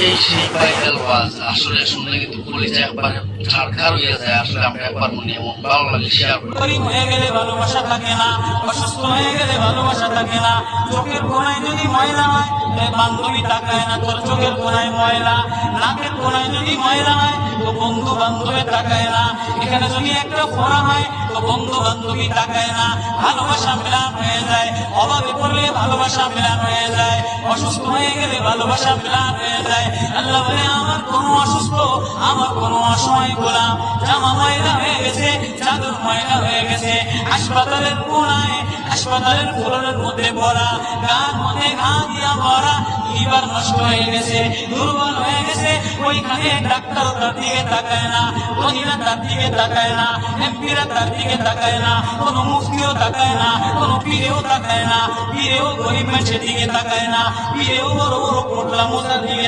এই সেই ভাইরাল ওয়াজ আসলে শুনলে কিন্তু কলিজা একবার ঝাড়খার হয়ে যায়। আসলে আমরা একবার মনে এমন ভালো লাগে শেয়ার করি। গরিব হয়ে গেলে ভালোবাসা থাকে না, অসুস্থ হয়ে গেলে ভালোবাসা থাকে না। চোখের কোনায় যদি ময়লা হয় বান্ধবী তাকায় না, তোর চোখের কোনায় ময়লা। নাকের কোনায় যদি ময়লা হয় তো বন্ধু বান্ধবী তাকায় না। এখানে যদি একটা ফোড়া হয় তো বন্ধু বান্ধবী তাকায় না। ভালোবাসা মিলান হয়ে যায়, অভাবে পড়লে ভালোবাসা মিলান হয়ে যায়, অসুস্থ হয়ে গেলে ভালোবাসা মিলান হয়ে যায়। আল্লাহ বলে আমার কোনো অসুস্থ, আমার কোনো অসময় গোলাম, জামা ময়লা হয়ে গেছে, চাদর ময়লা হয়ে গেছে, হাসপাতালের কোনায় হাসপাতালের ফ্লোরের মধ্যে ভরা, গার মধ্যে ঘা দিয়া ভরা, লিভার নষ্ট হয়ে গেছে, দুর্বল হয়ে গেছে। ওইখানে ডাক্তার তার দিকে তাকায় না, মহিলা তার দিকে তাকায় না, এমপিরা তার দিকে তাকায় না, কোনো মুফতিও তাকায় না, কোনো পীরেও তাকায় না, পীরেও গরিব মানুষের দিকে তাকায় না, পীরেও বড় বড় পোটলা মোজার দিকে